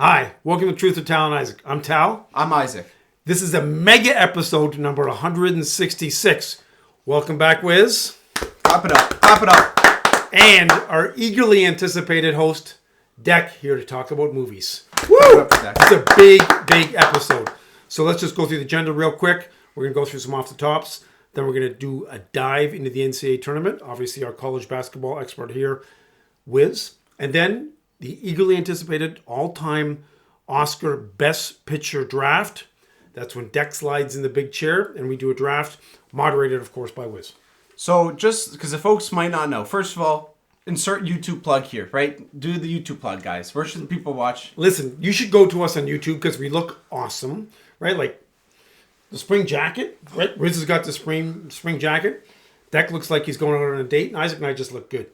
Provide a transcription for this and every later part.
Hi, welcome to Truth with Tal and Isaac. I'm Tal. I'm Isaac. This is a mega episode number 166. Welcome back, Wiz. Clap it up. Clap it up. And our eagerly anticipated host, Deck, here to talk about movies. Woo! It's a big episode. So let's just go through the agenda real quick. We're going to go through some off the tops. Then we're going to do a dive into the NCAA tournament. Obviously, our college basketball expert here, Wiz. And then the eagerly anticipated all-time Oscar Best Picture draft. That's when Deck slides in the big chair and we do a draft, moderated, of course, by Wiz. So just because the folks might not know, first of all, insert YouTube plug here, right? Do the YouTube plug, guys. Where should the people watch? Listen, you should go to us on YouTube because we look awesome, right? Like the spring jacket, right? Wiz has got the spring jacket. Deck looks like he's going out on a date, and Isaac and I just look good.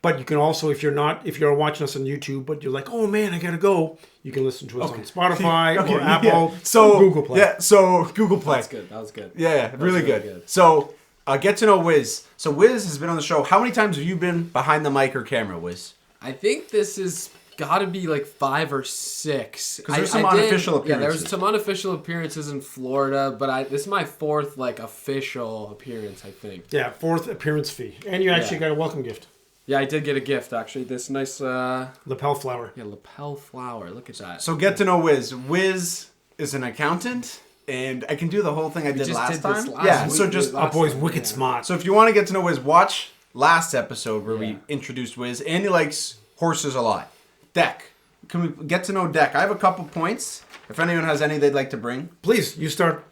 But you can also, if you're watching us on YouTube, but you're like, oh man, I gotta go, you can listen to us on Spotify or Apple or Google Play. Yeah, so Google Play. That's good. That was good. Yeah, really good. So get to know Wiz. So Wiz has been on the show. How many times have you been behind the mic or camera, Wiz? I think this is got to be like 5 or 6. Because there's some unofficial appearances. Yeah, there's some unofficial appearances in Florida, but this is my 4th like official appearance, I think. Yeah, 4th appearance fee, and you actually got a welcome gift. Yeah, I did get a gift, actually. This nice... lapel flower. Yeah, lapel flower. Look at that. So get to know Wiz. Wiz is an accountant, and I can do the whole thing I did last time. Boy's wicked smart. So if you want to get to know Wiz, watch last episode where we introduced Wiz, and he likes horses a lot. Deck. Can we get to know Deck? I have a couple points. If anyone has any they'd like to bring. Please, you start.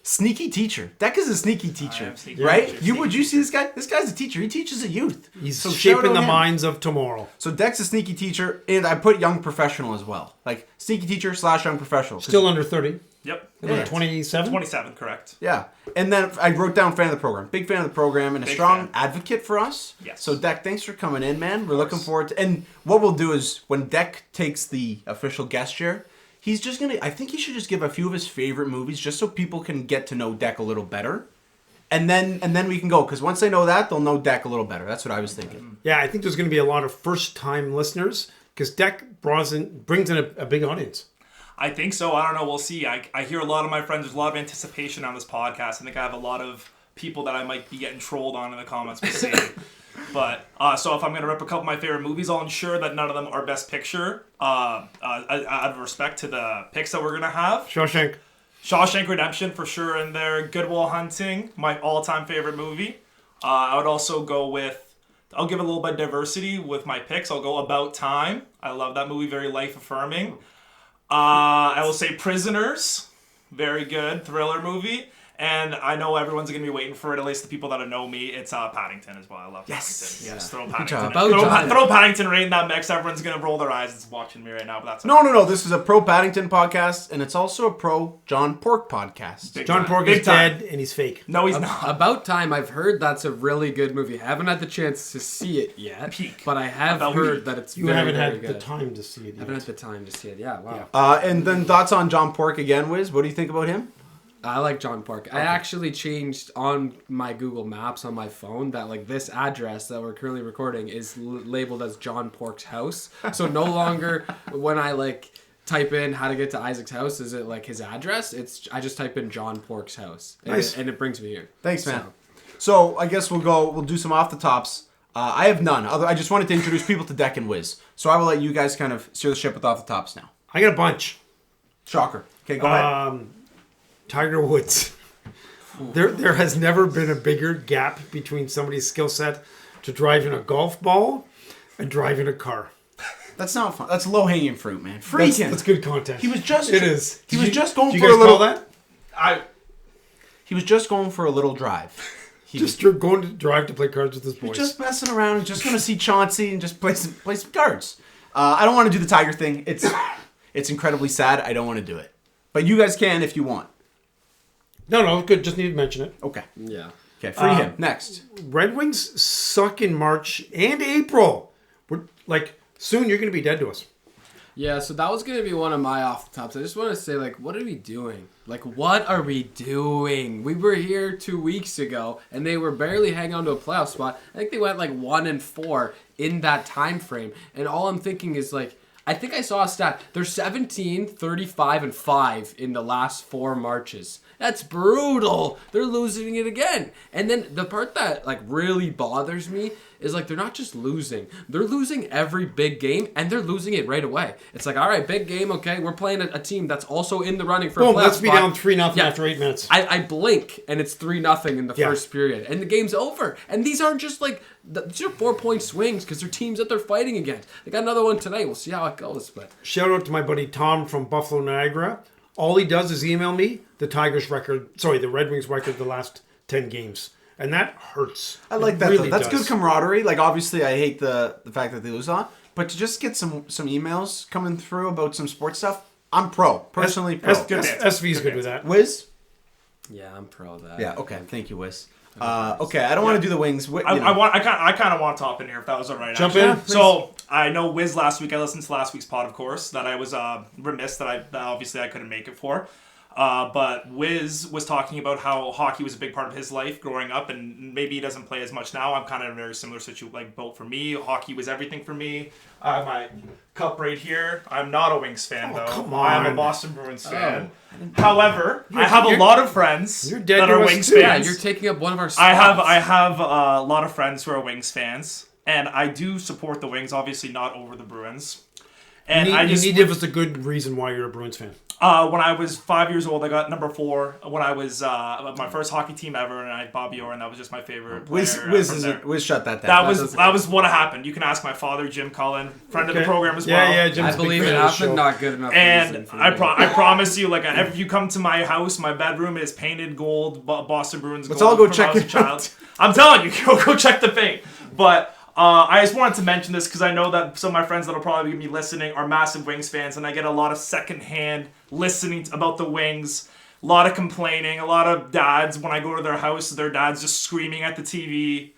Sneaky teacher. Deck is a sneaky teacher, right? Would you see this guy? This guy's a teacher. He teaches a youth. He's shaping the minds of tomorrow. So Deck's a sneaky teacher, and I put young professional as well. Like sneaky teacher / young professional. Still under 30. Yep. 27? 27, correct. Yeah. And then I wrote down fan of the program. Big fan of the program and a strong advocate for us. Yes. So Deck, thanks for coming in, man. We're looking forward to... And what we'll do is when Deck takes the official guest chair, he's just going to... I think he should just give a few of his favorite movies just so people can get to know Deck a little better. And then we can go. Because once they know that, they'll know Deck a little better. That's what I was thinking. Yeah, I think there's going to be a lot of first-time listeners because Deck brings in a big audience. I think so. I don't know. We'll see. I hear a lot of my friends. There's a lot of anticipation on this podcast. I think I have a lot of people that I might be getting trolled on in the comments. We'll see. But so if I'm going to rip a couple of my favorite movies, I'll ensure that none of them are Best Picture. Out of respect to the picks that we're going to have. Shawshank Redemption for sure in there. Good Will Hunting, my all-time favorite movie. I would also go with... I'll give a little bit of diversity with my picks. I'll go About Time. I love that movie. Very life-affirming. I will say Prisoners. Very good thriller movie. And I know everyone's going to be waiting for it, at least the people that know me. It's Paddington as well. I love Paddington. Yes. Throw Paddington throw Paddington right in that mix. Everyone's going to roll their eyes. It's watching me right now, but that's okay. No. This is a pro Paddington podcast, and it's also a pro John Pork podcast. John Pork is dead, and he's fake. No, he's not. About Time, I've heard that's a really good movie. I haven't had the chance to see it yet, but I have heard that it's very, very good. You haven't had the time to see it yet. I haven't had the time to see it, wow. And then thoughts on John Pork again, Wiz? What do you think about him? I like John Pork. Okay. I actually changed on my Google Maps on my phone that like this address that we're currently recording is labeled as John Pork's house. So no longer when I like type in how to get to Isaac's house is it like his address. I just type in John Pork's house. Nice. And it brings me here. Thanks, man. So I guess we'll do some off the tops. I have none. I just wanted to introduce people to Deck and Wiz. So I will let you guys kind of steer the ship with off the tops now. I got a bunch. Shocker. Okay, go ahead. Tiger Woods. There has never been a bigger gap between somebody's skill set to driving a golf ball and driving a car. That's not fun. That's low hanging fruit, man. That's good content. He was just. It is. He was just going for a little. He was just going for a little drive. Going to drive to play cards with his boys. Just messing around. Just going to see Chauncey and just play some cards. I don't want to do the Tiger thing. It's incredibly sad. I don't want to do it. But you guys can if you want. No, good. Just need to mention it. Okay. Yeah. Okay, free him. Next. Red Wings suck in March and April. Soon you're going to be dead to us. Yeah, so that was going to be one of my off the tops. I just want to say, what are we doing? What are we doing? We were here 2 weeks ago, and they were barely hanging on to a playoff spot. I think they went 1-4 in that time frame. And all I'm thinking is, I think I saw a stat. They're 17, 35, and 5 in the last 4 marches. That's brutal. They're losing it again. And then the part that like really bothers me is like they're not just losing. They're losing every big game, and they're losing it right away. It's like, all right, big game, okay, we're playing a team that's also in the running for a playoff let's be spot. down 3-0 after 8 minutes. I blink, and it's 3-0 in the first period, and the game's over. And these aren't just like, these are 4-point swings because they're teams that they're fighting against. They got another one tonight. We'll see how it goes. But Shout out to my buddy Tom from Buffalo, Niagara. All he does is email me the the Red Wings record the last 10 games. And that hurts. I like that. Really That's does. good camaraderie. Like, obviously, I hate the fact that they lose on, but to just get some emails coming through about some sports stuff, I'm pro. Personally, pro. SV's good with that. Wiz? yeah, I'm pro that. Yeah, okay. Thank you, Wiz. Okay, I don't want to do the Wings. I kind of want to top in here if that was all right. Jump actually. in, please. So I know Wiz last week. I listened to last week's pod, of course. That I was remiss that obviously I couldn't make it for. But Wiz was talking about how hockey was a big part of his life growing up, and maybe he doesn't play as much now. I'm kind of in a very similar situation, like boat for me. Hockey was everything for me. My cup right here. I'm not a Wings fan though. come I'm a on. Boston Bruins fan. However, I have a lot of friends You're dead that to are us Wings too. Yeah, fans. you're taking up one of our spots. I have a lot of friends who are Wings fans, and I do support the Wings. Obviously, not over the Bruins. And You need to give us a good reason why you're a Bruins fan. when I was 5 years old, I got number 4 when I was my first hockey team ever, and I had Bobby Orr, and that was just my favorite player. Wiz shut that down. That was what happened. You can ask my father, Jim Cullen, friend of the program as well. Yeah, Jim's I a big believe fan it of the show. happened. Not good enough. And reason for I me. promise you, like, if you come to my house, my bedroom is painted gold, Boston Bruins gold. Let's all go from check when I was it a child. I'm telling you, go check the paint. But I just wanted to mention this because I know that some of my friends that'll probably be listening are massive Wings fans, and I get a lot of secondhand listening about the Wings. A lot of complaining. A lot of dads, when I go to their house, their dads just screaming at the TV.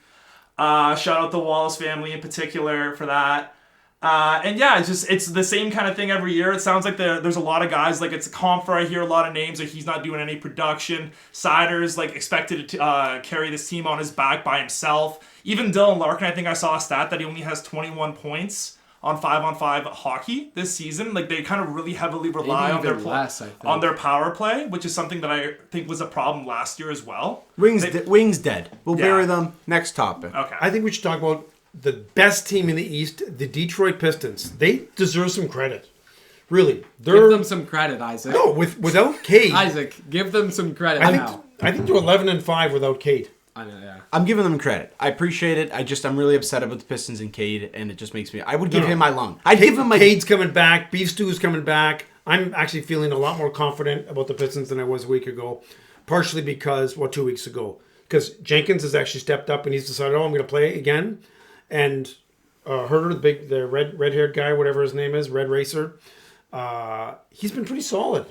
Shout out the Wallace family in particular for that. And yeah, it's the same kind of thing every year. It sounds like there's a lot of guys, like it's a Comfer, I hear a lot of names, like he's not doing any production. Sider's like expected to carry this team on his back by himself. Even Dylan Larkin, I think I saw a stat that he only has 21 points on 5-on-5 hockey this season. Like they kind of really heavily rely on their power play, which is something that I think was a problem last year as well. Wings dead. We'll bury them. Next topic. Okay. I think we should talk about the best team in the East, the Detroit Pistons. They deserve some credit. Really. Give them some credit, Isaac. No, without Cade. Isaac, give them some credit I now. think they're 11-5 without Cade. I know, yeah. I'm giving them credit. I appreciate it. I'm really upset about the Pistons and Cade, and it just makes me. I would give him my lung. I'd give him my. Cade's coming back. Beef Stew's coming back. I'm actually feeling a lot more confident about the Pistons than I was a week ago. Partially because, 2 weeks ago. Because Jenkins has actually stepped up and he's decided, I'm going to play again. And Herder, the red-haired guy, whatever his name is, Red Racer, he's been pretty solid.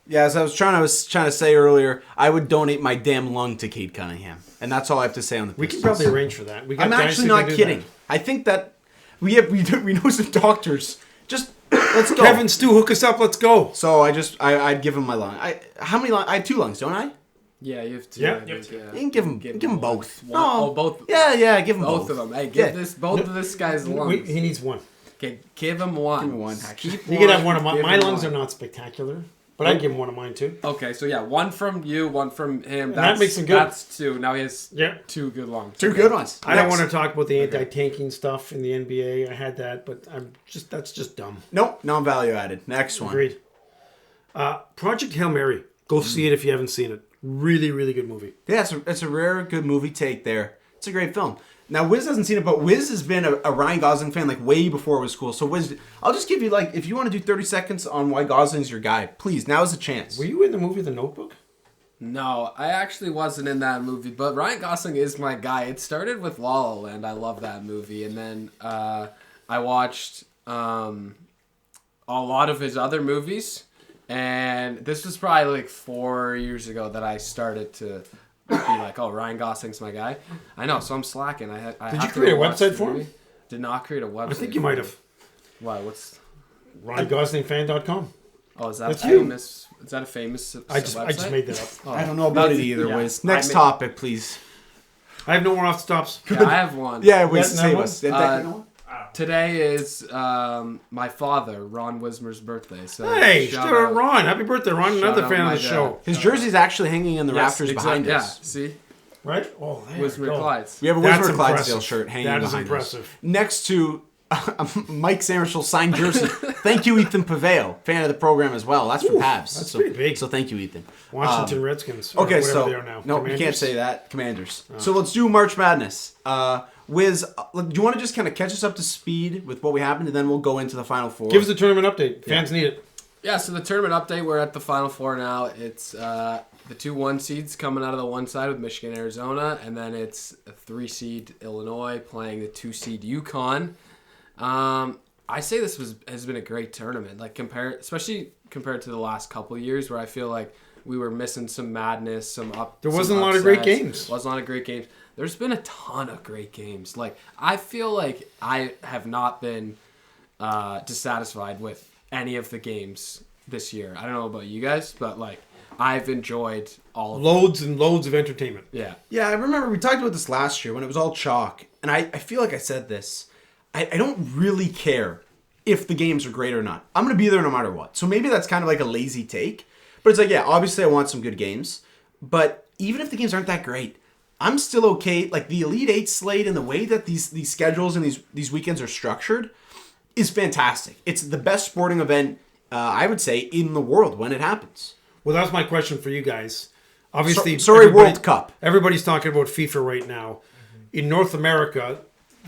Yeah, as I was trying to say earlier, I would donate my damn lung to Cade Cunningham, and that's all I have to say on the We Pistons. can probably arrange for that. I'm actually not kidding. I think that we know some doctors. Just let's go. Kevin, Stu, hook us up. Let's go. So I'd give him my lung. How many lungs? I have 2 lungs, don't I? Yeah, you have to. Yeah. I think, You can give him both. One. Oh, both. Yeah, give him Both both. of them. Hey, give both of this guy's lungs. He needs one. Okay, give him one. Give him one. Keep You can have one of give my him lungs one. are not spectacular, but I'd give him one of mine too. Okay, so yeah, one from you, one from him. that makes him good. That's 2. Now he has 2 good lungs. 2 good ones. I don't want to talk about the anti-tanking stuff in the NBA. I had that, but that's just dumb. Nope, non-value added. Next one. Agreed. Project Hail Mary. Go see it if you haven't seen it. Really, really good movie. Yeah, it's a rare good movie take there. It's a great film. Now, Wiz hasn't seen it, but Wiz has been a Ryan Gosling fan like way before it was cool. So, Wiz, I'll just give you if you want to do 30 seconds on why Gosling's your guy, please, now is the chance. Were you in the movie The Notebook? No, I actually wasn't in that movie, but Ryan Gosling is my guy. It started with La La Land. I love that movie, and then I watched a lot of his other movies, and this was probably 4 years ago that I started to be like, oh, Ryan Gosling's my guy. I know, so I'm slacking. Did you create a website for him? Did not create a website. I think you might have. Why? What's RyanGoslingFan.com. Oh, is that That's you. famous? Is that a famous website? I just made that up. Oh, I don't know about it either, yeah. Wiz. Next topic, please. I have no more off the tops. Yeah, I have one. Yeah, Wiz, Yes, save no us. one? Today is my father, Ron Wismer's birthday. So Hey, shout shout out out. Ron. Happy birthday, Ron. Shout Another out fan my of the dad. show. His jersey's actually hanging in the rafters behind Yeah, us. see? Right? Oh, there Wismer you go. Clydes. We have a That's Wismer Clydesdale impressive. shirt hanging That is behind impressive. us. Next to Mike Samuel's signed jersey. Thank you, Ethan Paveo, fan of the program as well. That's from Pavs. that's so, pretty big. So thank you, Ethan. Washington Redskins. Or Okay, whatever so they are now. no, you Commanders? can't say that. Commanders. So let's do March Madness. Wiz, do you want to just kind of catch us up to speed with what we happened, and then we'll go into the Final Four? Give us the tournament update. Fans need it. Yeah, so the tournament update, we're at the Final Four now. It's the 2 1 seeds coming out of the one side with Michigan, Arizona, and then it's a 3 seed Illinois playing the 2 seed UConn. I say this has been a great tournament, like especially compared to the last couple of years where I feel like we were missing some madness, There wasn't a lot of great upsets. games. Wasn't a lot of great games. There's been a ton of great games. Like I feel like I have not been dissatisfied with any of the games this year. I don't know about you guys, but like I've enjoyed all of them. Loads and loads of entertainment. Yeah. Yeah, I remember we talked about this last year when it was all chalk, and I feel like I said this. I don't really care if the games are great or not. I'm going to be there no matter what. So maybe that's kind of like a lazy take. But it's like, yeah, obviously I want some good games. But even if the games aren't that great, I'm still okay. Like the Elite Eight slate and the way that these schedules and these weekends are structured is fantastic. It's the best sporting event, I would say, in the world when it happens. Well, that's my question for you guys. Obviously, World Cup. Everybody's talking about FIFA right now. In North America,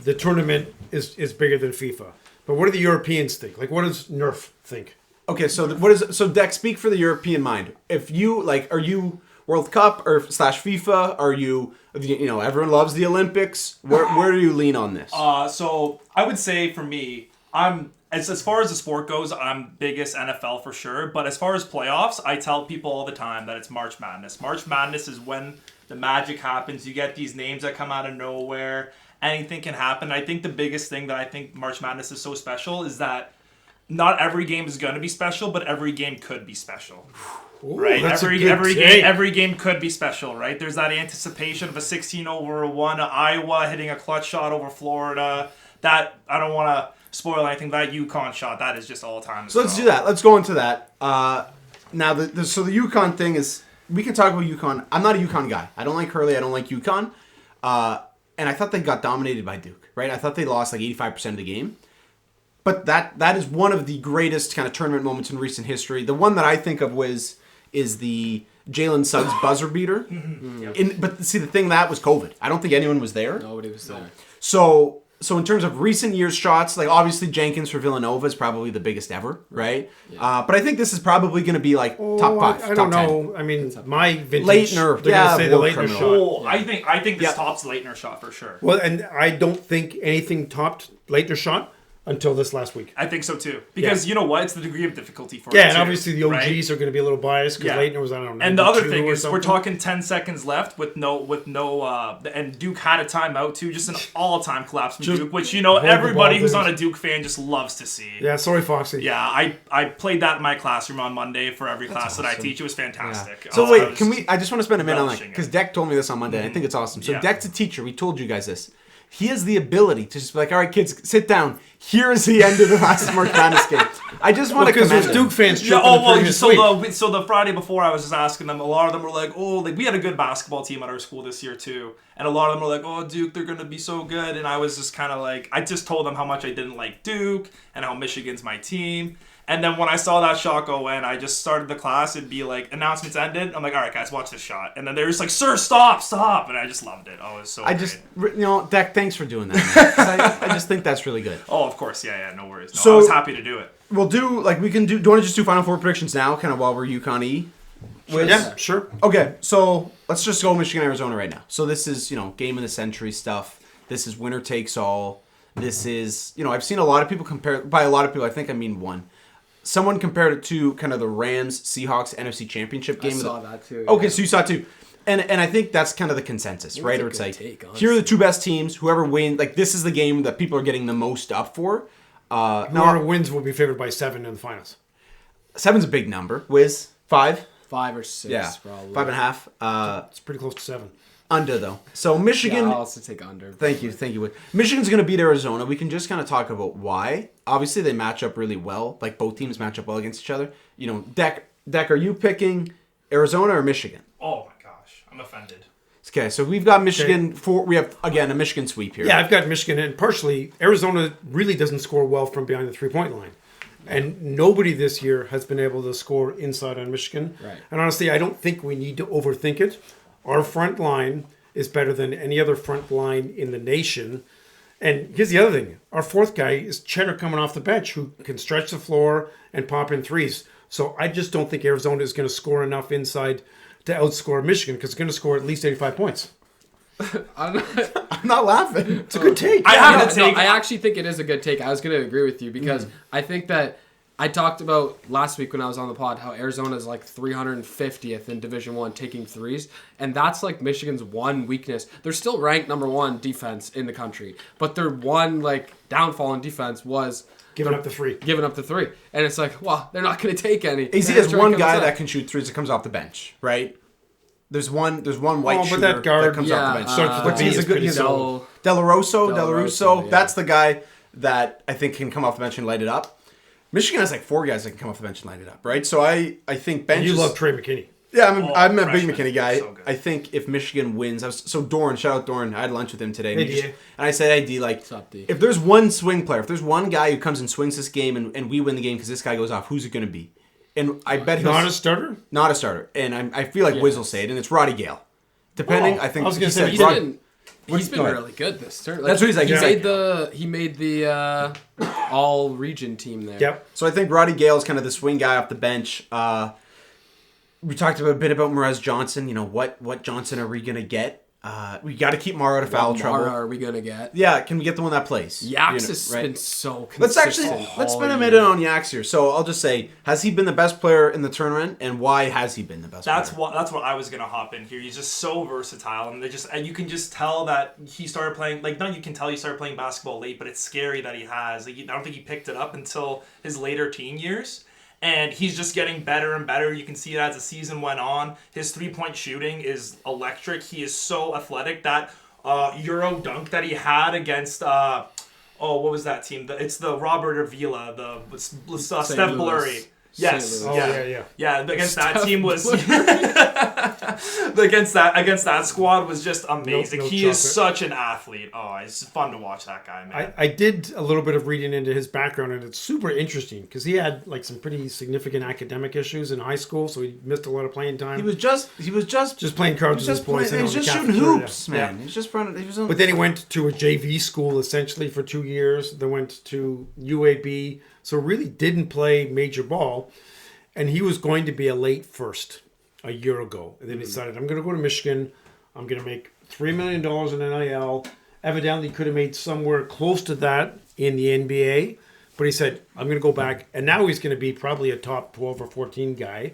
the tournament is bigger than FIFA. But what do the Europeans think? Like, what does Nerf think? Okay, so Deck, speak for the European mind. If you are you World Cup or / FIFA? Are you everyone loves the Olympics? Where do you lean on this? So I would say for me, I'm as far as the sport goes, I'm biggest NFL for sure. But as far as playoffs, I tell people all the time that it's March Madness. March Madness is when the magic happens. You get these names that come out of nowhere. Anything can happen. I think the biggest thing that I think March Madness is so special is that not every game is going to be special, but every game could be special. Ooh, right? that's Every a good take. every game could be special, right? There's that anticipation of a 16 over 1, Iowa hitting a clutch shot over Florida. That I don't want to spoil anything. That UConn shot, that is just all time. So let's do that. Let's go into that. Now, the UConn thing is, we can talk about UConn. I'm not a UConn guy. I don't like Hurley. I don't like UConn. And I thought they got dominated by Duke, right? I thought they lost like 85% of the game. But that is one of the greatest kind of tournament moments in recent history. The one that I think of is the Jalen Suggs buzzer beater. But see, the thing that was COVID. I don't think anyone was there. Nobody was there. So in terms of recent years shots, like obviously Jenkins for Villanova is probably the biggest ever, right? Yeah. But I think this is probably going to be like top 5, I don't top 10. know. I mean, my vintage. Leitner. They're Yeah, going to say the war Leitner criminal. shot. Oh, I think this Yeah. tops Leitner shot for sure. Well, and I don't think anything topped Leitner shot until this last week. I think so too. Because you know what? It's the degree of difficulty for Yeah, it and too, obviously the OGs right? are going to be a little biased because Yeah. Leitner was, I don't know. And the other 92 thing or is, we're something. talking 10 seconds left with no, and Duke had a timeout too, just an all-time collapse from Just Duke, which hold the everybody ball who's down. on a Duke fan just loves to see. Yeah, sorry, Foxy. Yeah, I played that in my classroom on Monday for every class that I teach. It was fantastic. So I wait, was- I just want to spend a minute on that relishing because it. Deck told me this on Monday. And I think it's awesome. So Yeah. Deck's a teacher. We told you guys this. He has the ability to just be like, all right, kids, sit down. Here is the end of the last March Madness game. I just want to Because commend there's him. Duke fans Yeah, tripping the previous week. so the Friday before, I was just asking them. A lot of them were like, "Oh, like we had a good basketball team at our school this year too," and a lot of them were like, "Oh, Duke, they're gonna be so good." And I was just kind of like, I just told them how much I didn't like Duke and how Michigan's my team. And then when I saw that shot go in, I just started the class and be like, announcements ended. I'm like, all right, guys, watch this shot. And then they're just like, sir, stop. And I just loved it. Oh, it was so great. Deck, thanks for doing that, man. 'Cause I just think that's really good. Oh, of course. Yeah, no worries. No, So- I was happy to do it. We'll do, like, we can do, do you want to just do Final Four predictions now, kind of while we're UConn-E? Yeah, sure. Okay, so let's just go Michigan, Arizona right now. So this is, game of the century stuff. This is winner takes all. This is, I've seen a lot of people compare, by a lot of people, I think I mean one. Someone compared it to kind of the Rams-Seahawks NFC Championship game. I saw that too. Okay, yeah. so you saw it too. And I think that's kind of the consensus, right? a Or it's good like, take, here are the honestly. two best teams. Whoever wins, like, this is the game that people are getting the most up for. Whoever wins will be favored by 7 in the finals. 7's a big number. Wiz, 5? 5 or 6, Yeah, probably. 5.5. It's pretty close to 7. Under, though. So Michigan... Yeah, I'll also take under. Thank you. Michigan's going to beat Arizona. We can just kind of talk about why. Obviously, they match up really well. Like, both teams match up well against each other. You know, Deck, are you picking Arizona or Michigan? Oh, my gosh. I'm offended. Okay, so we've got Michigan. We have, again, a Michigan sweep here. Yeah, I've got Michigan, and partially, Arizona really doesn't score well from behind the three-point line. And nobody this year has been able to score inside on Michigan. Right. And honestly, I don't think we need to overthink it. Our front line is better than any other front line in the nation. And here's the other thing. Our fourth guy is Cheddar coming off the bench, who can stretch the floor and pop in threes. So I just don't think Arizona is going to score enough inside to outscore Michigan, because it's going to score at least 85 points. I'm not laughing. It's a good take. I actually think it is a good take. I was going to agree with you because I think that I talked about last week when I was on the pod how Arizona is like 350th in Division I taking threes, and that's like Michigan's one weakness. They're still ranked number 1 defense in the country, but their one like downfall in defense was Giving up the three. And it's like, well, they're not going to take any. AZ has one guy that can shoot threes that comes off the bench, right? There's one white shooter that guard, that comes off the bench. starts with the B, he's a is good. pretty He's solid. Della Rosso. Yeah. That's the guy that I think can come off the bench and light it up. Michigan has like 4 guys that can come off the bench and light it up, right? So I think bench. You love Trey McKinney. Yeah, I'm a big freshman. McKinney guy. So good. I think if Michigan wins, Doran, shout out Doran. I had lunch with him today, Hey, DA. and I said, "Hey, D, like, up, D? if there's one swing player, if there's one guy who comes and swings this game, and we win the game because this guy goes off, who's it going to be?" And I bet he's Not a starter? not a starter. And I feel like Wiz will say it, and it's Roddy Gale. Depending, Oh, I think I was gonna he say, said He's Rod- been He's been Go ahead. really good this turn. That's what he's like. He made the all region team there. Yep. So I think Roddy Gale is kind of the swing guy off the bench. We talked a bit about Mraz Johnson. You know, what Johnson are we gonna get? We got to keep Mara out of foul What trouble. Mara are we gonna get? Yeah, can we get the one that plays? Yax has been so consistent. Let's spend a all minute year. on Yax here. So I'll just say, has he been the best player in the tournament, and why has he been the best That's player? what I was gonna hop in here. He's just so versatile, and you can just tell that he started playing. Like, not you can tell he started playing basketball late, but it's scary that he has. Like, I don't think he picked it up until his later teen years, and he's just getting better and better. You can see it as the season went on. His 3-point shooting is electric. He is so athletic. That Euro dunk that he had against. What was that team? It's the Robert Avila, the Steph Louis. Blurry. Yes. St. Louis. Yeah, against that Steph team was against that squad was just amazing. No He chocolate. is such an athlete. Oh, it's fun to watch that guy, man. I did a little bit of reading into his background, and it's super interesting because he had like some pretty significant academic issues in high school, so he missed a lot of playing time. He was just playing cards with his boys. he and was on the just shooting cafeteria. hoops, man. He was just running. He was on, But then he went to a JV school essentially for 2 years. Then went to UAB, so really didn't play major ball. And he was going to be a late first a year ago. And then he decided, I'm going to go to Michigan. I'm going to make $3 million in NIL. Evidently could have made somewhere close to that in the NBA. But he said, I'm going to go back. And now he's going to be probably a top 12 or 14 guy.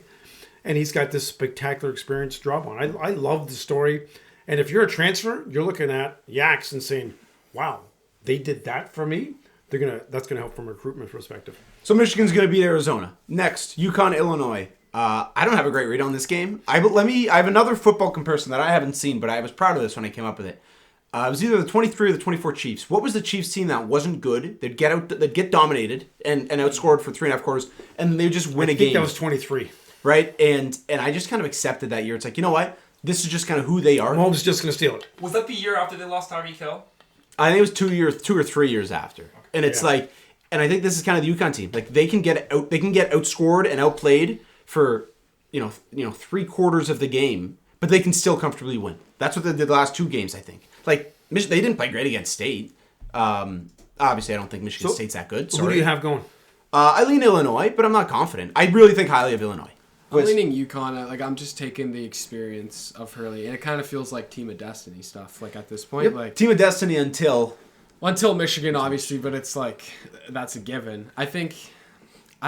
And he's got this spectacular experience to drop on. I love the story. And if you're a transfer, you're looking at Yax and saying, wow, they did that for me. That's going to help from a recruitment perspective. So Michigan's going to beat Arizona. Next, UConn, Illinois. I don't have a great read on this game. I have another football comparison that I haven't seen, but I was proud of this when I came up with it. It was either the 23 or the 24 Chiefs. What was the Chiefs team that wasn't good? They'd get dominated and outscored for 3.5 quarters, and they'd just win a I think game. that was 23. Right? And I just kind of accepted that year. It's like, you know what? This is just kind of who they are. Mahomes is just going to steal it. Was that the year after they lost Tyreek Hill? I think it was 2 or 3 years after. And it's Yeah. like, and I think this is kind of the UConn team. Like they can get outscored and outplayed for, 3/4 of the game, but they can still comfortably win. That's what they did the last 2 games, I think. Like they didn't play great against State. Obviously, I don't think Michigan State's that good. Who do you have going? I lean Illinois, but I'm not confident. I really think highly of Illinois. I'm leaning UConn. Like I'm just taking the experience of Hurley, and it kind of feels like Team of Destiny stuff. Like at this point, like Team of Destiny until Michigan, obviously, but it's like that's a given. I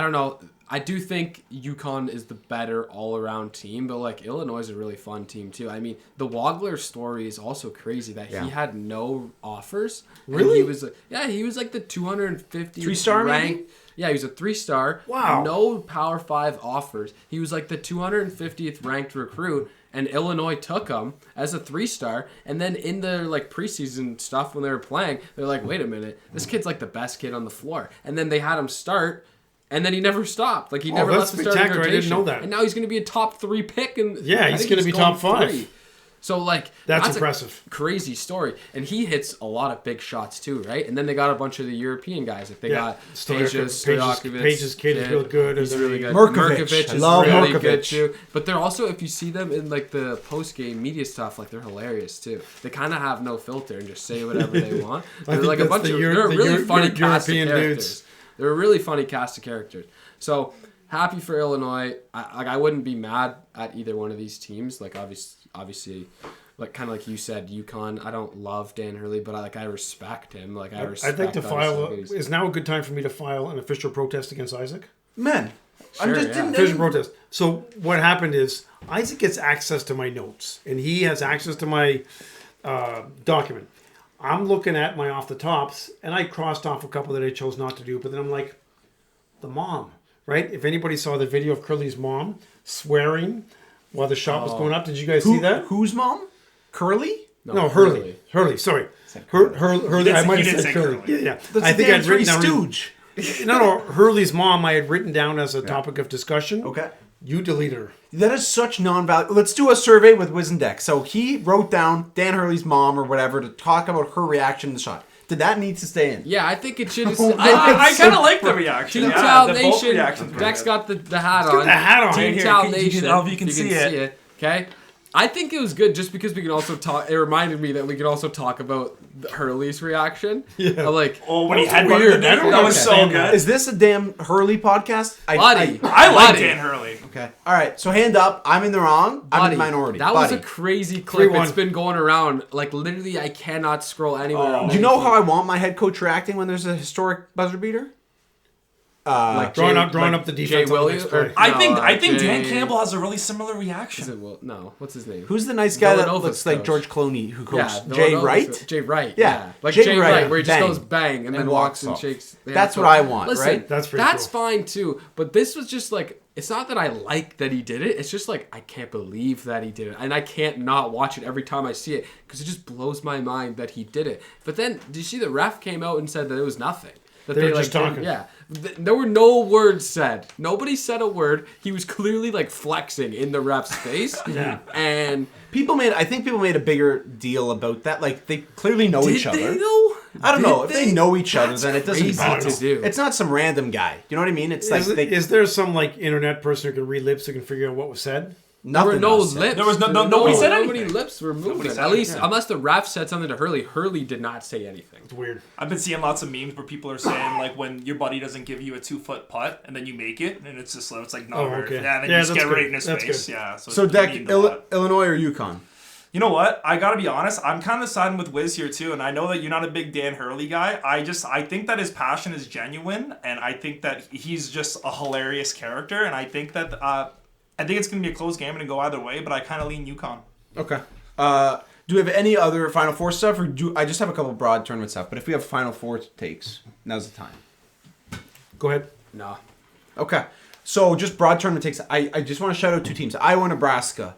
don't know. I do think UConn is the better all-around team, but like Illinois is a really fun team too. I mean, the Wagler story is also crazy that he had no offers. Really? He was like the 250 3-star ranked. maybe? Yeah, he was a 3-star. Wow. No Power 5 offers. He was like the 250th ranked recruit, and Illinois took him as a 3-star. And then in the like preseason stuff when they were playing, they're like, wait a minute, this kid's like the best kid on the floor. And then they had him start, and then he never stopped. Like he never that's left the starting spectacular. I rotation. didn't know that. And now he's going to be a top 3 pick. And Yeah, he's going to be top 5. So like That's impressive. a crazy story, and he hits a lot of big shots too, right? And then they got a bunch of the European guys. Like they got Pages Kid is real good. He's really good. Murkovic. Murkovic I is love really Murkovic. good too. But they're also, if you see them in like the post game media stuff, like they're hilarious too. They kind of have no filter and just say whatever they want. They're like a bunch of they're a really funny cast of characters. They're a really funny cast of characters. So happy for Illinois. I wouldn't be mad at either one of these teams. Like obviously, like kind of like you said, UConn. I don't love Dan Hurley, but I respect him. Like I respect. I'd like to file. obviously, Is now a good time for me to file an official protest against Isaac? Man, I'm Sure, just yeah. didn't. Official protest. So what happened is Isaac gets access to my notes, and he has access to my document. I'm looking at my off the tops, and I crossed off a couple that I chose not to do. But then I'm like, the mom, right? If anybody saw the video of Curly's mom swearing while the shot was going up, did you guys see that? Whose mom? Curly? No, Hurley. Sorry. Hurley. I might you have didn't said say Curly. Curly. Yeah. That's I the think damn I'd written down. Stooge. No. Hurley's mom I had written down as a topic of discussion. Okay. You delete her. That is such non-value. Let's do a survey with Wizendeck. So he wrote down Dan Hurley's mom or whatever to talk about her reaction to the shot. Did that need to stay in? Yeah, I think it should. I kind of like the reaction. Team Yeah, Towel the both Nation. reactions were Dex good. got the hat on. the hat on. Team Here, Towel you can- Nation. I don't know if you can see it. Okay. I think it was good just because we can also talk. It reminded me that we could also talk about Hurley's reaction. Yeah. Like, Oh, when he That had was weird. I don't that was know. so Okay. good. Is this a damn Hurley podcast? buddy. I like buddy, Dan Hurley. Okay. All right. So hand up. I'm in the wrong. I'm in buddy, the minority. That Buddy. was a crazy clip. 3-1. It's been going around. Like, literally, I cannot scroll anywhere. on Do you know anything. how I want my head coach reacting when there's a historic buzzer beater? Like Drawing Jay- up the defense Jay on the Williams? next play. Or- I think Jay- Dan Campbell has a really similar Is reaction. it Will? No. What's his name? Who's the nice guy that Villanova's looks like coach. George Clooney who coached? Yeah, Jay Villanova's Wright? coach. Jay Wright. Yeah. Like Jay Jay Wright, Wright, where he just bang. goes bang and then And walks walks and off. shakes. the That's hand. what I want, Listen, right? That's pretty That's cool. fine too. But this was just like, it's not that I like that he did it. It's just like, I can't believe that he did it. And I can't not watch it every time I see it because it just blows my mind that he did it. But then, did you see the ref came out and said that it was nothing? That They were just didn't- talking. Yeah. There were no words said. Nobody said a word. He was clearly like flexing in the ref's face. Yeah. And I think people made a bigger deal about that. Like, they clearly know each did other. they though? I don't Did know. If they know each other, That's then it doesn't crazy matter. to do. It's not some random guy. You know what I mean? It's like Is there some like internet person who can read lips who can figure out what was said? There were nothing no was said. lips. There was nobody said Nobody anything. lips were moving. said At least, anything. unless the ref said something to Hurley. Hurley did not say anything. It's weird. I've been seeing lots of memes where people are saying like when your buddy doesn't give you a 2-foot putt and then you make it and it's just it's like not Oh, very- okay. yeah, and then Yeah, you just that's get good. right in his That's face. good. Yeah. So, it's Deck, memed a lot. Illinois or UConn? You know what? I gotta be honest. I'm kind of siding with Wiz here too, and I know that you're not a big Dan Hurley guy. I think that his passion is genuine, and I think that he's just a hilarious character, and I think that it's gonna be a close game and go either way. But I kind of lean UConn. Okay. Do we have any other Final Four stuff, or I just have a couple broad tournament stuff? But if we have Final Four takes, now's the time. Go ahead. No. Okay. So just broad tournament takes. I just want to shout out two teams, Iowa and Nebraska.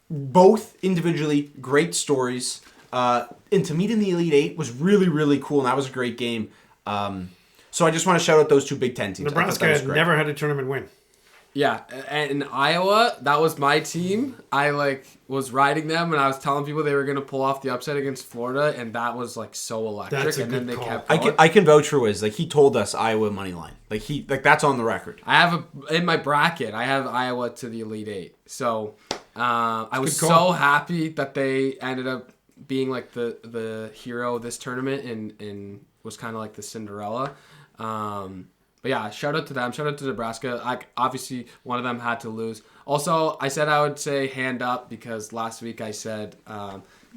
Both individually great stories. And to meet in the Elite Eight was really, really cool, and that was a great game. So I just want to shout out those two Big Ten teams. I thought that Nebraska was had great. never had a tournament win. Yeah, and in Iowa, that was my team. I was riding them, and I was telling people they were gonna pull off the upset against Florida, and that was so electric. That's a and then good they call. kept I going. can vouch for Wiz. Like, he told us Iowa money line. That's on the record. I have in my bracket. I have Iowa to the Elite Eight. So I was Good call. so happy that they ended up being like the hero of this tournament and was kind of like the Cinderella. But yeah, shout out to them. Shout out to Nebraska. Obviously, one of them had to lose. Also, I said I would say hand up because last week I said,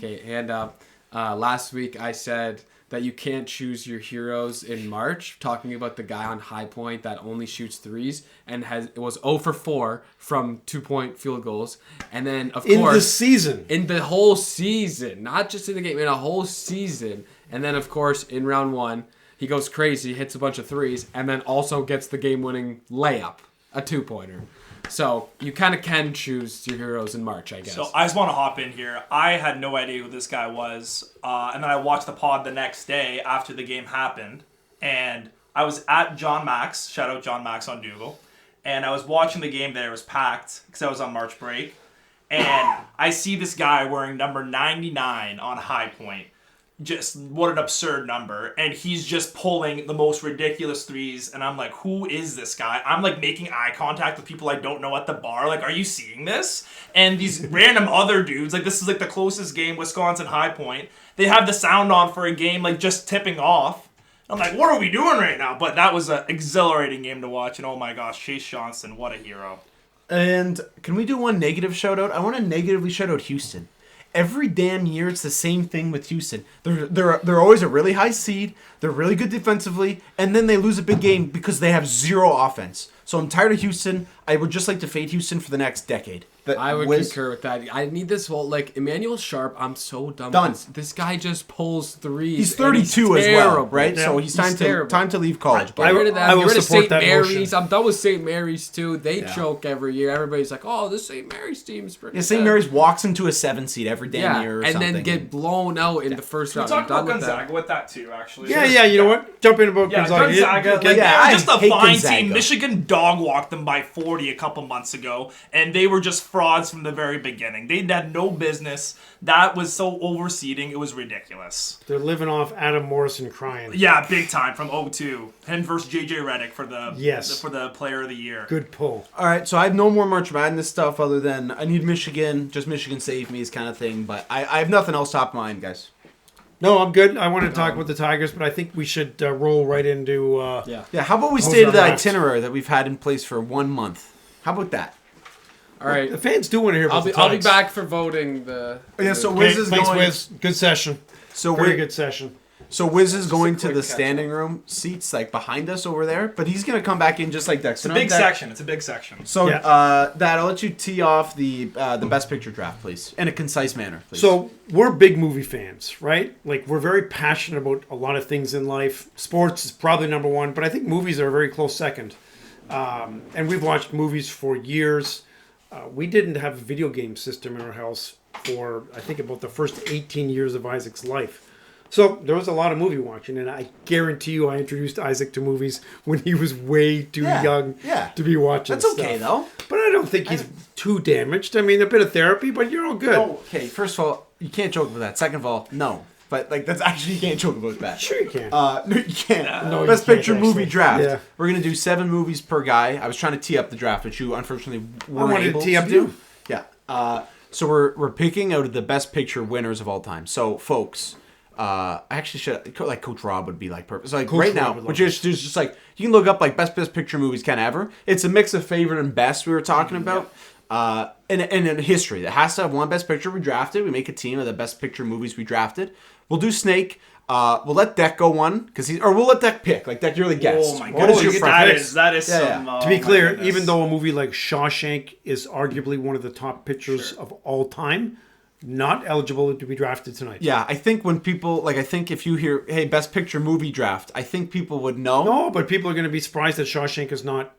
hand up. Last week I said that you can't choose your heroes in March, talking about the guy on High Point that only shoots threes and it was 0 for 4 from 2-point field goals. And then, of In course, the season. in the whole season, not just in the game, in a whole season. And then, of course, in round 1, he goes crazy, hits a bunch of threes, and then also gets the game-winning layup, a 2-pointer. So you kind of can choose your heroes in March, I guess. So I just want to hop in here. I had no idea who this guy was, and then I watched the pod the next day after the game happened, and I was at John Max. Shout out John Max on Dougal, and I was watching the game there. It was packed because I was on March break, and I see this guy wearing number 99 on High Point. Just what an absurd number, and he's just pulling the most ridiculous threes, and I'm like, who is this guy? I'm like making eye contact with people I don't know at the bar, like, are you seeing this? And these random other dudes, like, this is like the closest game, Wisconsin High Point, they have the sound on for a game like just tipping off. I'm like, what are we doing right now? But that was an exhilarating game to watch, and oh my gosh, Chase Johnston, what a hero. And can we do one negative shout out? I want to negatively shout out Houston. Every damn year, it's the same thing with Houston. They're always a really high seed. They're really good defensively, and then they lose a big game because they have zero offense. So I'm tired of Houston. I would just like to fade Houston for the next decade. I would concur with that. I need this whole, like, Emmanuel Sharp, I'm so done with this guy just pulls threes. He's 32 as well, right? Yeah. So he's time to leave college. Get rid of that. I will Get rid of support St. that Mary's. motion. I'm done with St. Mary's, too. They choke every year. Everybody's like, oh, this St. Mary's team is pretty good. St. Mary's walks into a 7 seed every damn year or and something. then get blown out in the first We round. talked about with Gonzaga with that too, actually. Yeah, you know what? Jump in about Gonzaga. Gonzaga. Yeah, They were just a hate fine Gonzaga. team. Michigan dog walked them by 40 a couple months ago, and they were just frauds from the very beginning. They had no business. That was so overseeding. It was ridiculous. They're living off Adam Morrison crying. Yeah, big time from 0-2. Him versus JJ Redick for the player of the year. Good pull. All right, so I have no more March Madness stuff other than I need Michigan, just Michigan save me kind of thing. But I have nothing else top of mind, guys. No, I'm good. I want to talk about the Tigers, but I think we should roll right into... Yeah, how about we Who's stay to on the left? itinerary that we've had in place for 1 month? How about that? All right. The fans do want to hear about the I'll be Tigers. back for voting the... Yeah, so Okay, Wiz is thanks, going... Wiz. Good session. So Very Wiz, good session. so Wiz is going a to quick the catch-up. standing room seats, like behind us over there, but he's going to come back in just like that. It's a big section. It's a big section. So, Yeah. Dad, I'll let you tee off the Best Picture draft, please, in a concise manner, please. So we're big movie fans, right? Like, we're very passionate about a lot of things in life. Sports is probably number one, but I think movies are a very close second. And we've watched movies for years. We didn't have a video game system in our house for, I think, about the first 18 years of Isaac's life. So there was a lot of movie watching, and I guarantee you I introduced Isaac to movies when he was way too young to be watching That's okay, stuff. though. But I don't think he's too damaged. I mean, a bit of therapy, but you're all good. Okay, first of all, you can't joke about that. Second of all, no. But, like, that's actually, you can't joke about that. Sure you can. No, you can't. No, you Best can't, Picture movie actually. draft. Yeah. We're gonna do 7 movies per guy. I was trying to tee up the draft, but you unfortunately weren't wanted to able tee up do. you. Yeah. So we're picking out of the Best Picture winners of all time. So, folks, I actually should like Coach Rob would be like perfect. So, like Coach right Rob now, would love which is just like you can look up like best Picture movies kind of ever. It's a mix of favorite and best. We were talking about. And in history, that has to have one Best Picture we drafted. We make a team of the Best Picture movies we drafted. We'll do Snake. We'll let Deck go one we'll let Deck pick. Like Deck, you really guess. Oh my What god, is your get preference? that is Yeah, some. yeah. To be oh my clear, goodness. even though a movie like Shawshank is arguably one of the top pictures of all time, not eligible to be drafted tonight. Yeah, I think when people I think if you hear, hey, Best Picture movie draft, I think people would know. No, but people are going to be surprised that Shawshank is not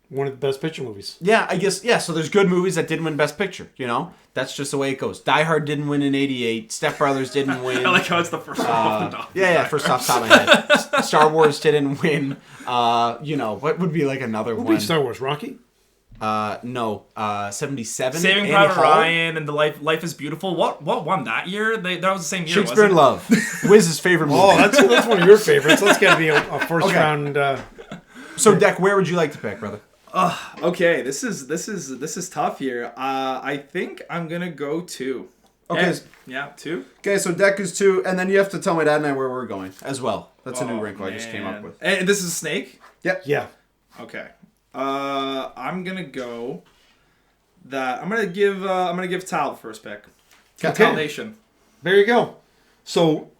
one of the best picture movies. Yeah, I guess, yeah, so there's good movies that didn't win Best Picture, you know? That's just the way it goes. Die Hard didn't win in 88. Step Brothers didn't win. I like how it's the first one off the top. Yeah, first off top of my head. Star Wars didn't win. What would be like another Who one? beat Star Wars? Rocky? No. 77. Saving Annie Private Hall? Ryan and the Life is Beautiful. What won that year? That was the same year. Shakespeare in wasn't Love. Wiz's favorite movie. Oh, that's one of your favorites. Let's get to be a first Okay. round. So, Deck, where would you like to pick, brother? Okay, this is tough here. I think I'm gonna go 2. Okay. it? Yeah, 2. Okay, so Deck is 2, and then you have to tell my dad and I where we're going as well. That's a new wrinkle I just came up with. And this is Snake. Yeah. Okay. I'm gonna go. I'm gonna give Tal the first pick. Okay. Tal Nation. There you go. So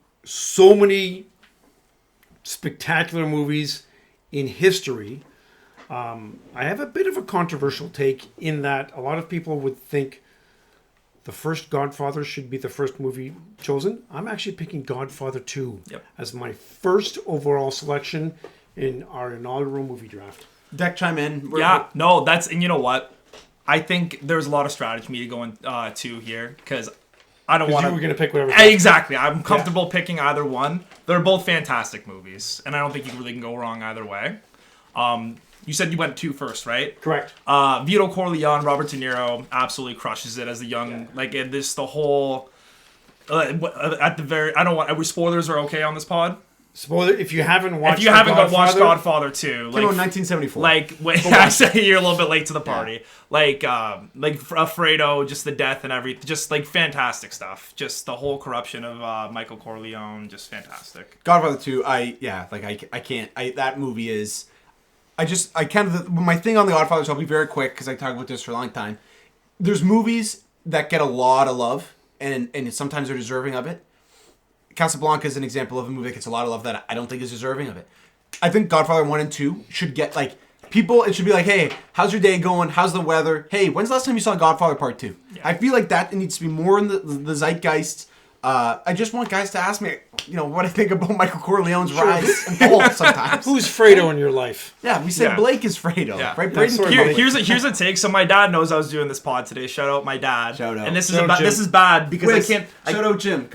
many spectacular movies in history. I have a bit of a controversial take in that a lot of people would think the first Godfather should be the first movie chosen. I'm actually picking Godfather 2 as my first overall selection in our inaugural movie draft. Deck, chime in. Yeah, no, and you know what? I think there's a lot of strategy me to go in two here because I don't want You were going to pick whatever. Exactly. I'm comfortable picking either one. They're both fantastic movies, and I don't think you really can go wrong either way. You said you went two first, right? Correct. Vito Corleone, Robert De Niro absolutely crushes it as a young this the whole at the very. I don't want. Spoilers are okay on this pod. Spoiler: if you haven't watched, watched Godfather 2, Came out in 1974. like I say, you're a little bit late to the party. Like Alfredo, just the death and everything, just like fantastic stuff. Just the whole corruption of Michael Corleone, just fantastic. Godfather 2, I can't. That movie is. My thing on the Godfather, so I'll be very quick because I talked about this for a long time. There's movies that get a lot of love, and sometimes they're deserving of it. Casablanca is an example of a movie that gets a lot of love that I don't think is deserving of it. I think Godfather 1 and 2 should get, like, people, it should be like, hey, how's your day going? How's the weather? Hey, when's the last time you saw Godfather Part 2? Yeah. I feel like that needs to be more in the zeitgeist. I just want guys to ask me, what I think about Michael Corleone's rise and fall sometimes. Who's Fredo in your life? Yeah, we said Blake is Fredo. Yeah. Right? Braden Here's a take. So my dad knows I was doing this pod today. Shout out my dad. Shout out. And this is bad because Wiz. I can't. Shout out Jim.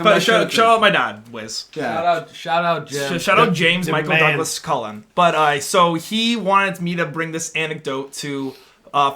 Shout out my dad, Wiz. Yeah. Shout out Jim. Shout out James the Michael man. Douglas Cullen. But so he wanted me to bring this anecdote to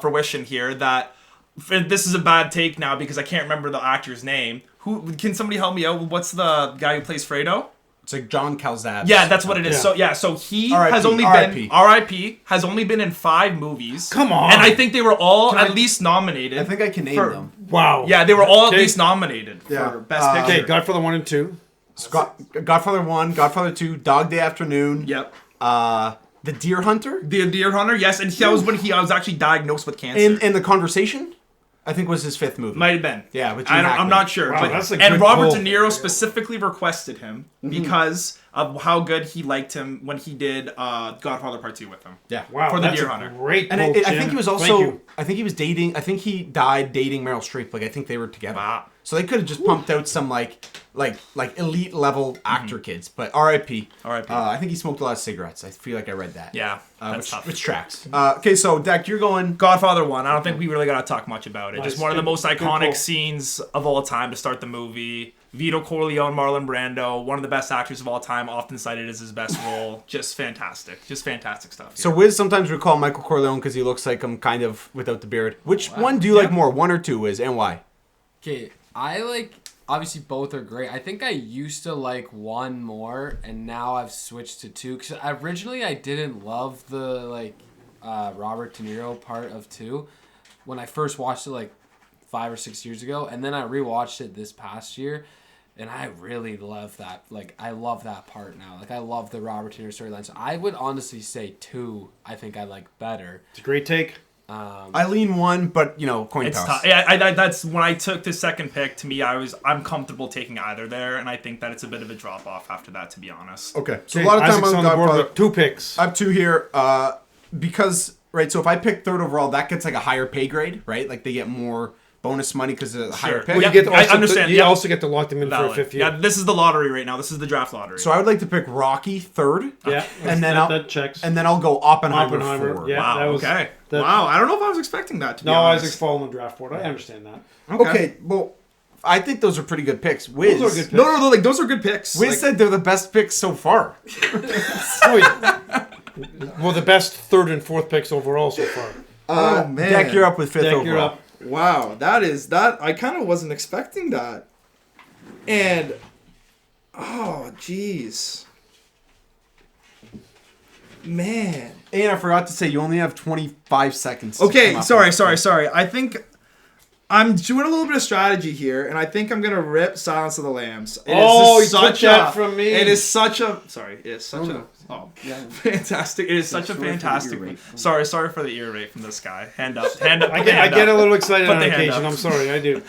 fruition here that this is a bad take now because I can't remember the actor's name. Who can somebody help me out? What's the guy who plays Fredo? It's like John Calzad. Yeah, that's what it is. So he R.I.P. has only been R.I.P. has only been in 5 movies. Come on. And I think they were all at least nominated. I think I can name them. Wow. Yeah, they were all at least nominated Yeah. for Best Picture. Okay, Godfather 1 and 2. Godfather 1, Godfather 2, Dog Day Afternoon. Yep. The Deer Hunter. The Deer Hunter, yes, and that was when I was actually diagnosed with cancer. And The Conversation, I think was his 5th movie. Might have been. Yeah, with Gene I'm Hackman. not sure. Wow, but, that's a and good Robert pull. De Niro specifically requested him because of how good he liked him when he did Godfather Part 2 with him. Yeah. Wow, For the that's Deer a Hunter. great And pull, I Jim. think he was Thank also. you. I think he was dating. I think he died dating Meryl Streep. Like I think they were together. Wow. So they could have just pumped out some like elite level actor kids. But R.I.P. R.I.P. I think he smoked a lot of cigarettes. I feel like I read that. Yeah, that's which, tough. which tracks. Okay, so Deck, you're going. Godfather 1, I don't think we really got to talk much about it. Nice. Just one of the Good- most good iconic pull. scenes of all time to start the movie. Vito Corleone, Marlon Brando, one of the best actors of all time, often cited as his best role. Just fantastic. Just fantastic stuff. So Wiz sometimes we call Michael Corleone because he looks like him kind of without the beard. Which one do you like more, 1 or 2, Wiz, and why? Okay, I like. Obviously, both are great. I think I used to like 1 more, and now I've switched to 2. Because originally I didn't love the Robert De Niro part of 2 when I first watched it 5 or 6 years ago, and then I rewatched it this past year, and I really love that. I love that part now. I love the Robert De Niro storyline. So I would honestly say 2. I think I like better. It's a great take. I lean 1, but coin it's toss. tough. Yeah, that's when I took the second pick. To me, I'm comfortable taking either there, and I think that it's a bit of a drop off after that. To be honest. Okay, so Okay, a lot of time Isaac's on on the board Godfather. with 2 picks. I have 2 here because so if I pick 3rd overall, that gets a higher pay grade, right? Like they get more bonus money because of the higher pick. Well, Yeah, you get I understand. You Yeah. also get to lock them in for a Valid. 5th year. Yeah, this is the lottery right now. This is the draft lottery. So I would like to pick Rocky 3rd. Yeah, and then that checks. and then I'll go Oppenheimer 4. yeah. wow. that was- Okay. that- Wow. I don't know if I was expecting that. To be No, honest. Isaac's falling on the draft board. I understand that. Okay, well, I think those are pretty good picks. Wiz, Those are good picks. No, those are good picks. Wiz said they're the best picks so far. Well, the best 3rd and 4th picks overall so far. Oh man, Deck, you're up with 5th Deck, overall. you're up. Wow, that I kind of wasn't expecting that. And oh jeez. Man. And I forgot to say, you only have 25 seconds. to Okay, come up sorry. I think I'm doing a little bit of strategy here, and I think I'm gonna rip Silence of the Lambs. It Oh, is you took that from me. It is such a sorry. It is such a fantastic. It is such a Sorry for the fantastic. ear rape. Sorry for the ear rape from this guy. Hand up. Hand up. I put the get, I hand get a up. little excited Put on the hand occasion. up. I'm sorry, I do.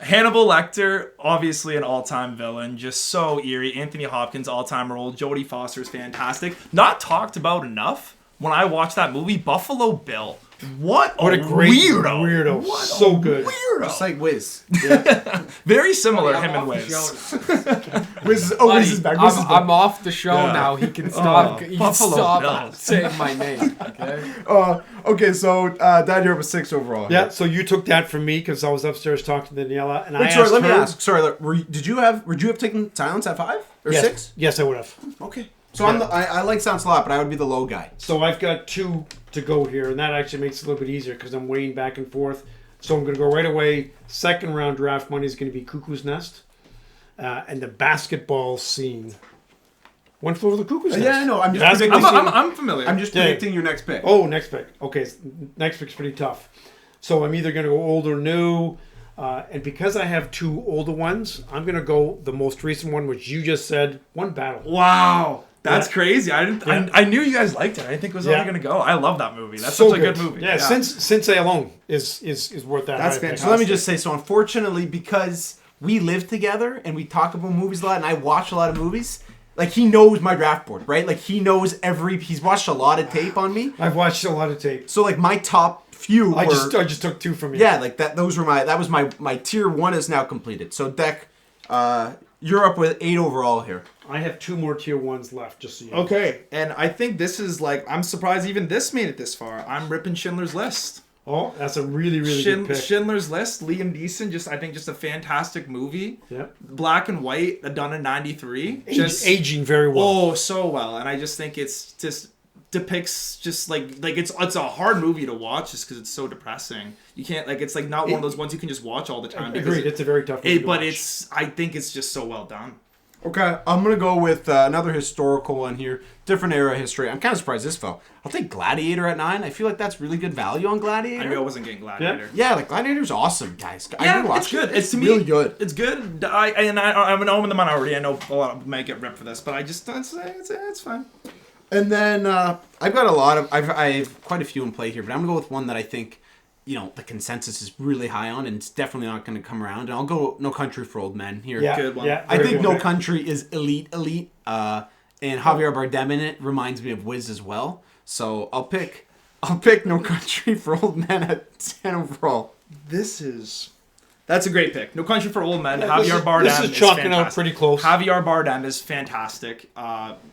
Hannibal Lecter, obviously an all-time villain, just so eerie. Anthony Hopkins, all-time role. Jodie Foster is fantastic. Not talked about enough. When I watched that movie, Buffalo Bill. What What a great weirdo. weirdo. So good. Weirdo. Just like Wiz. Very similar, I'm him and off the Wiz. show now. Wiz is, Buddy, Wiz is back. Wiz is back. I'm off the show Yeah. now. He can stop. Oh, he can Buffalo stop Bills. saying my name. Okay. Okay, so Dad, you're up with 6 overall. Yeah, so you took that from me because I was upstairs talking to Daniela, and I Wait, asked sorry, let me her- ask. Sorry, would you have taken silence at 5 or Yes, 6? yes, I would have. Okay. So I like silence a lot, but I would be the low guy. So I've got 2 to go here, and that actually makes it a little bit easier because I'm weighing back and forth. So I'm going to go right away. Second round draft money is going to be Cuckoo's Nest, and the basketball scene. One Flew Over the Cuckoo's Nest. Yeah, I know. I'm just Basketball predicting. scene. I'm familiar. I'm just Yeah. predicting your next pick. Oh, next pick. Okay, next pick's pretty tough. So I'm either going to go old or new, and because I have 2 older ones, I'm going to go the most recent one, which you just said, One Battle. Wow. That's Yeah. crazy. I didn't. Yeah. I knew you guys liked it. I didn't think it was Yeah. only gonna go. I love that movie. That's So such a good movie. Yeah, since they alone is worth that. That's high pick. fantastic. So let me just say, so unfortunately, because we live together and we talk about movies a lot, and I watch a lot of movies, like he knows my draft board, right? Like he knows he's watched a lot of tape on me. I've watched a lot of tape. So like my top few I were, just took 2 from you. yeah, like that was my tier 1 is now completed. So Deck, you're up with 8 overall here. I have 2 more tier 1s left, just so you know. Okay, and I think this is like, I'm surprised even this made it this far. I'm ripping Schindler's List. Oh, that's a really, really good pick. Schindler's List, Liam Neeson, I think just a fantastic movie. Yeah. Black and white, done in 93. Aging very well. Oh, so well. And I just think it's just depicts just like it's a hard movie to watch just because it's so depressing. You can't it's like not one of those ones you can just watch all the time. Agreed. It's a very tough movie to But watch. I think it's just so well done. Okay, I'm gonna go with another historical one here. Different era of history. I'm kind of surprised this fell. I'll take Gladiator at 9. I feel like that's really good value on Gladiator. I knew I wasn't getting Gladiator. Yeah, like Gladiator's awesome, guys. I Yeah, rewatched it's good. it. It's to me really good. It's good. I'm in the minority. I know a lot of might get ripped for this, but I just it's fine. And then I've got a lot of I've quite a few in play here, but I'm gonna go with one that I think the consensus is really high on, and it's definitely not going to come around. And I'll go No Country for Old Men here. Yeah, Good one. yeah, I very think good No pick. Country is elite. And Javier Bardem in it reminds me of Wiz as well. So I'll pick No Country for Old Men at 10 overall. That's a great pick. No Country for Old Men. Yeah, Javier Bardem this is chalking out fantastic. pretty close. Javier Bardem is fantastic.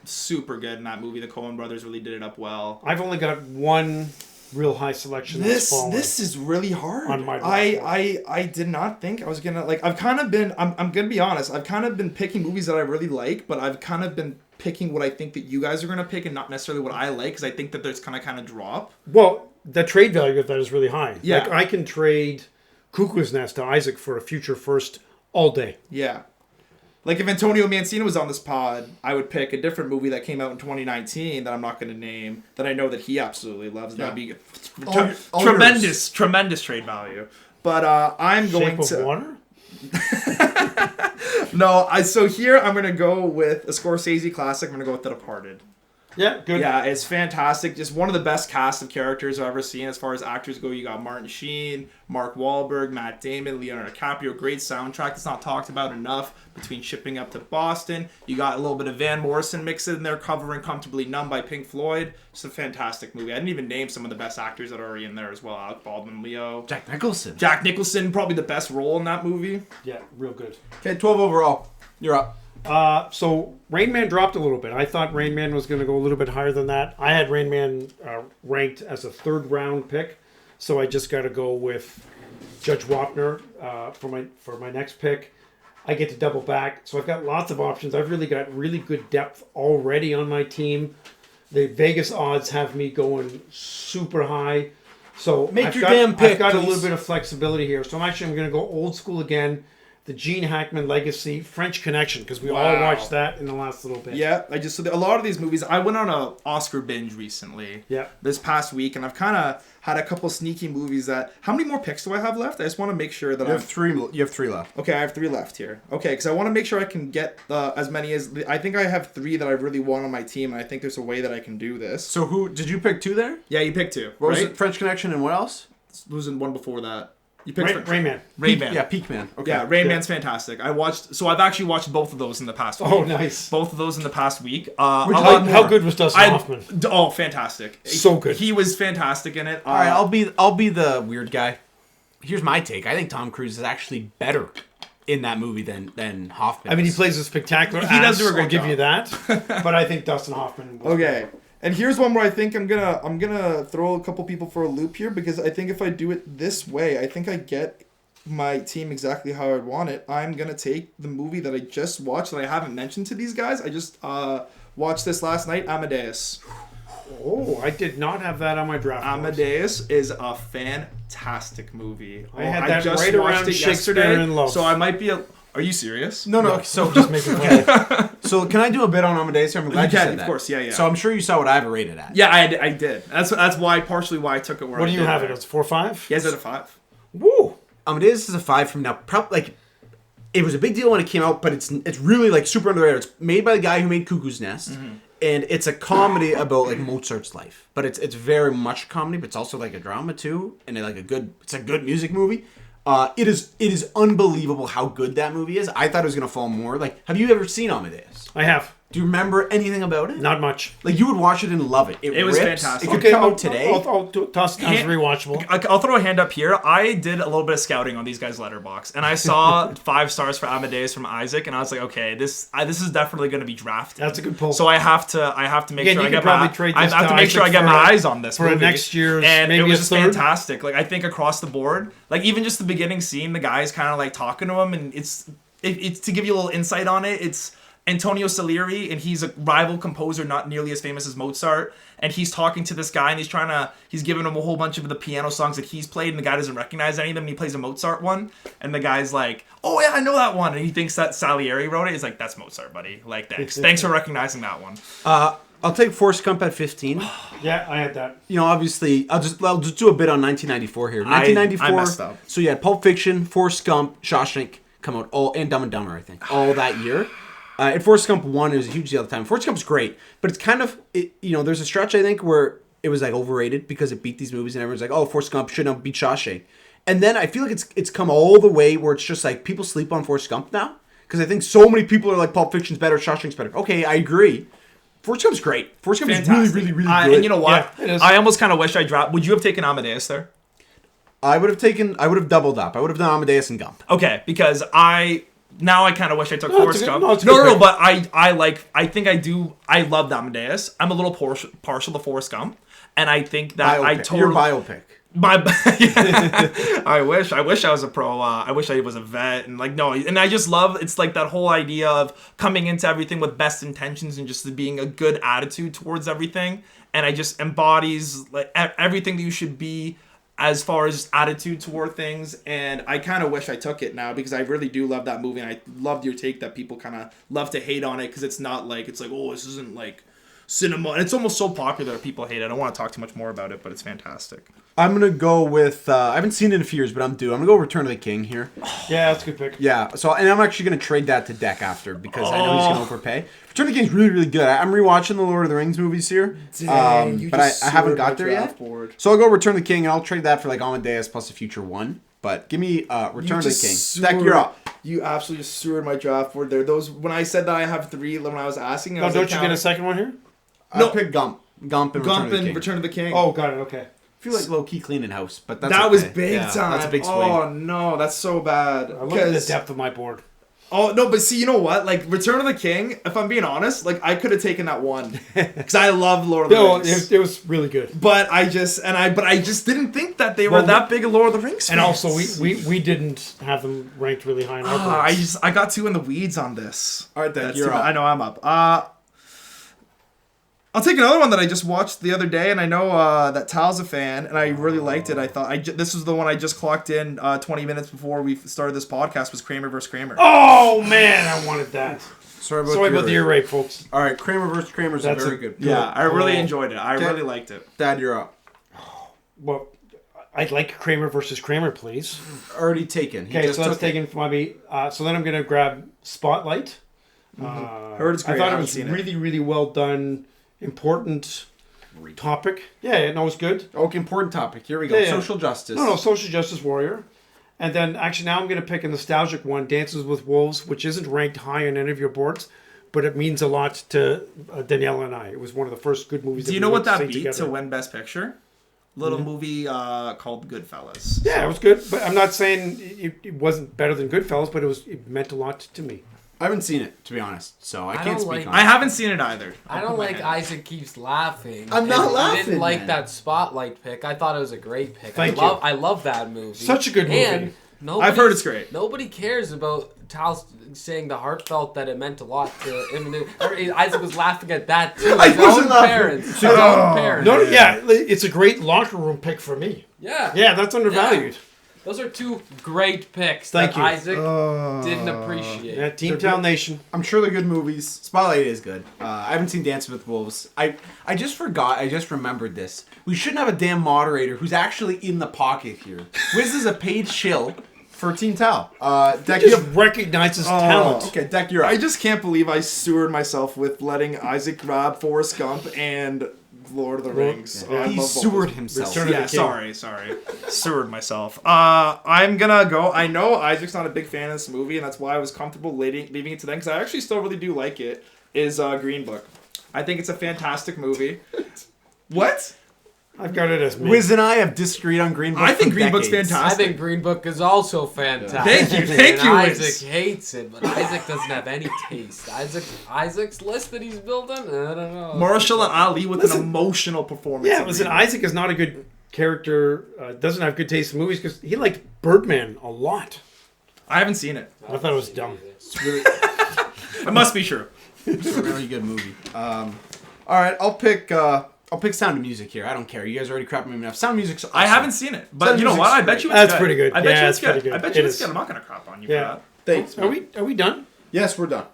Super good in that movie. The Coen brothers really did it up well. I've only got 1 real high selection. This fallen. is really hard. On my draft I did not think I was gonna I've kind of been I'm gonna be honest. I've kind of been picking movies that I really like, but I've kind of been picking what I think that you guys are gonna pick and not necessarily what I like because I think that there's kind of drop. Well, the trade value of that is really high. Yeah. Like I can trade Cuckoo's Nest to Isaac for a future first all day. Yeah. Like if Antonio Mancino was on this pod, I would pick a different movie that came out in 2019 that I'm not going to name that I know that he absolutely loves. That'd be Tremendous trade value. But I'm going Shape to of Water? So here I'm going to go with a Scorsese classic. I'm going to go with The Departed. Yeah, good. Yeah, it's fantastic. Just one of the best cast of characters I've ever seen as far as actors go. You got Martin Sheen, Mark Wahlberg, Matt Damon, Leonardo DiCaprio. Great soundtrack. It's not talked about enough between Shipping Up to Boston. You got a little bit of Van Morrison mixed in there, covering Comfortably Numb by Pink Floyd. It's a fantastic movie. I didn't even name some of the best actors that are already in there as well. Alec Baldwin, Leo. Jack Nicholson. Jack Nicholson, probably the best role in that movie. Yeah, real good. Okay, 12 overall. You're up. So Rain Man dropped a little bit. I thought Rain Man was going to go a little bit higher than that. I had Rain Man ranked as a 3rd round pick, so I just got to go with Judge Wapner for my next pick. I get to double back, so I've got lots of options. I've really got really good depth already on my team. The Vegas odds have me going super high, so Make your damn pick, I've got a please. little bit of flexibility here. So I'm going to go old school again. The Gene Hackman legacy, French Connection, because we all Wow. watched that in the last little bit. Yeah, a lot of these movies. I went on a Oscar binge recently. Yeah. This past week, and I've kind of had a couple sneaky movies that. How many more picks do I have left? I just want to make sure that You have 3 left. Okay, I have 3 left here. Okay, because I want to make sure I can get as many as I think I have 3 that I really want on my team, and I think there's a way that I can do this. So who did you pick 2 there? Yeah, you picked 2. What was right? it? French Connection and what else? Losing one before that. You picked Rayman. Rayman. Yeah, Peak Man. Okay. Yeah, Rain Man's fantastic. I've actually watched both of those in the past week. Oh, nice. Both of those in the past week. How good was Dustin Hoffman? Oh, fantastic. So good. He was fantastic in it. All right, I'll be the weird guy. Here's my take. I think Tom Cruise is actually better in that movie than Hoffman. I mean, he is. plays a spectacular He does do a great I'll give job. you that. But I think Dustin Hoffman was Okay. And here's one where I think I'm gonna throw a couple people for a loop here, because I think if I do it this way, I think I get my team exactly how I want it. I'm gonna take the movie that I just watched that I haven't mentioned to these guys. I just watched this last night, Amadeus. Oh, I did not have that on my draft. Amadeus is a fantastic movie. I had that right around Shakespeare in Love. So I might be Are you serious? No. So Just make it funny. so can I do a bit on Amadeus? I'm glad You you can, said of that. course, yeah. So I'm sure you saw what I have it rated at. Yeah, I did. That's why partially why I took it where What I do you did have it? there. It's 4-5? He has it at 5. Woo! Amadeus is a 5 from now. Probably it was a big deal when it came out, but it's really like super under the radar. It's made by the guy who made Cuckoo's Nest, and it's a comedy about like Mozart's life. But it's very much comedy, but it's also like a drama too, and it's a good music movie. It is unbelievable how good that movie is. I thought it was gonna fall more. Like, have you ever seen Amadeus? I have. Do you remember anything about it? Not much. Like, you would watch it and love it. It was rips. fantastic. It could come out today. I'll toss it as rewatchable. I'll throw a hand up here. I did a little bit of scouting on these guys' letterbox, and I saw 5 stars for Amadeus from Isaac, and I was like, okay, this is definitely going to be drafted. That's a good pull. So I have to make Again, sure you I could get probably my trade I this have to to make sure I Isaac get my for- eyes on this for movie. next year's, and maybe it was a just third. fantastic. Like, I think across the board, like even just the beginning scene, the guy's kind of like talking to him, and it's to give you a little insight on it. It's Antonio Salieri, and he's a rival composer, not nearly as famous as Mozart. And he's talking to this guy, and he's giving him a whole bunch of the piano songs that he's played, and the guy doesn't recognize any of them. And he plays a Mozart one, and the guy's like, "Oh yeah, I know that one." And he thinks that Salieri wrote it. He's like, "That's Mozart, buddy. Like, thanks for recognizing that one." I'll take Forrest Gump at 15. Yeah, I had that. You know, obviously, I'll just do a bit on 1994 here. 1994. I messed up. So you had Pulp Fiction, Forrest Gump, Shawshank come out, and Dumb and Dumber, I think, all that year. And Forrest Gump 1 is a huge deal at the time. Forrest Gump's great, but it's kind of, there's a stretch, I think, where it was like overrated because it beat these movies, and everyone's like, oh, Forrest Gump shouldn't have beat Shawshank. And then I feel like it's come all the way where it's just like people sleep on Forrest Gump now, because I think so many people are like, Pulp Fiction's better, Shawshank's better. Okay, I agree. Forrest Gump's great. Forrest Gump is really, really, really good. And you know what? Yeah, it is. I almost kind of wish I dropped. Would you have taken Amadeus there? I would have doubled up. I would have done Amadeus and Gump. Okay, because I kind of wish I took Forrest it's a good- Gump. no, it's a good No, pick. but I loved Amadeus. I'm a little partial to Forrest Gump, and I think that Your biopic. I wish I was a pro. I wish I was a vet, and and I just love it's like that whole idea of coming into everything with best intentions and just being a good attitude towards everything, and I just embodies like everything that you should be as far as attitude toward things. And I kind of wish I took it now, because I really do love that movie, and I loved your take that people kind of love to hate on it because it's not like, it's like, oh, this isn't like cinema, and it's almost so popular that people hate it. I don't want to talk too much more about it, but it's fantastic. I'm going to go with, I haven't seen it in a few years, but I'm going to go Return of the King here. Yeah, that's a good pick. Yeah, and I'm actually going to trade that to Deck after, because I know he's going to overpay. Return of the King's really, really good. I'm rewatching the Lord of the Rings movies here, but I haven't got there yet. Board. So I'll go Return of the King, and I'll trade that for like Amadeus plus a future one. But give me Return of the King. Deck, you're up. You absolutely just sewered my draft board there. Those, when I said that I have 3, when I was asking, I No, was don't like, you get a second one here? I picked Gump. Gump and Gump Return of the and King. Return of the King. Oh, got it. Okay. I feel like low-key cleaning house, but that's that was okay. big Yeah, time. That's a big swing. Oh no, that's so bad. I look at the depth of my board. Oh no, but see, you know what? Like Return of the King, if I'm being honest, like I could have taken that one because I love Lord of the No, Rings. it was really good. But I just didn't think that they were Well, that big a Lord of the Rings And fans. also, we didn't have them ranked really high in our boards. I got too in the weeds on this. All right, then, That's you're too bad. up. I know I'm up. I'll take another one that I just watched the other day, and I know that Tal's a fan, and I really liked it. I thought this was the one I just clocked in 20 minutes before we started this podcast. Was Kramer vs. Kramer? Oh man, I wanted that. Sorry Sorry about the ear rape, folks. All right, Kramer versus Kramer's That's very a- good. Yeah, I really Oh. enjoyed it. I Okay. really liked it. Dad, you're up. Well, I'd like Kramer versus Kramer, please. Already taken. He Okay, just so that's took it. taken from me. So then I'm gonna grab Spotlight. Heard it's great. I thought I it haven't was seen it. really, really well done. Important topic. Yeah, no, it was good. Okay, important topic. Here we go. Yeah, yeah. Social justice. No, social justice warrior. And then actually now I'm going to pick a nostalgic one, Dances with Wolves, which isn't ranked high on any of your boards, but it means a lot to Danielle and I. It was one of the first good movies. Do you we know went what to that see beat together. to win Best Picture? Little movie called Goodfellas. Yeah, it was good, but I'm not saying it wasn't better than Goodfellas, but it meant a lot to me. I haven't seen it, to be honest, so I can't don't speak like- on I it. haven't seen it either. I don't like Isaac keeps laughing. I'm not And I laughing, didn't like man. that Spotlight pick. I thought it was a great pick. Thank you. I love that movie. Such a good movie. And nobody, I've heard it's great. Nobody cares about Tal saying the heartfelt that it meant a lot to him. Isaac was laughing at that too. I His wasn't own laughing. parents. His own parents. No, yeah, it's a great locker room pick for me. Yeah. Yeah, that's undervalued. Those are two great picks Thank that you. Isaac didn't appreciate. Yeah, Team Town Nation. I'm sure they're good movies. Spotlight is good. I haven't seen Dances with Wolves. I just forgot. I just remembered this. We shouldn't have a damn moderator who's actually in the pocket here. Wiz is a paid shill for Team Tal. Deck, Just recognizes talent. okay, Deck, you're up. I just can't believe I sewered myself with letting Isaac grab Forrest Gump and Lord of the Rings. Yeah. I He love both sewered those. himself. Return of Yeah, the King. sorry. Sewered myself. I'm gonna go. I know Isaac's not a big fan of this movie, and that's why I was comfortable leaving it to them, because I actually still really do like it, is Green Book. I think it's a fantastic movie. What? I've got it as me. Wiz and I have disagreed on Green Book. I think for Green Book's decades. I fantastic. think Green Book is also fantastic. Thank you, thank And you, Isaac Wiz. hates it, but Isaac doesn't have any taste. Isaac's list that he's building, I don't know. Marshall and Ali with Listen. an emotional performance. Yeah, in listen, Green Book. Isaac is not a good character, doesn't have good taste in movies because he liked Birdman a lot. I haven't seen it. I thought it was dumb. It's really, It must be true. it's a really good movie. All right, I'll pick Sound of Music here. I don't care. You guys already crapped me enough. Sound of Music's awesome. I haven't seen it, but Sound you know Music's what? I bet you it's That's good. pretty good. I bet Yeah, you it's it's good. pretty good. I bet It you it's is. good. I'm not gonna crap on you Yeah. for Thanks. Are we done? Yes, we're done.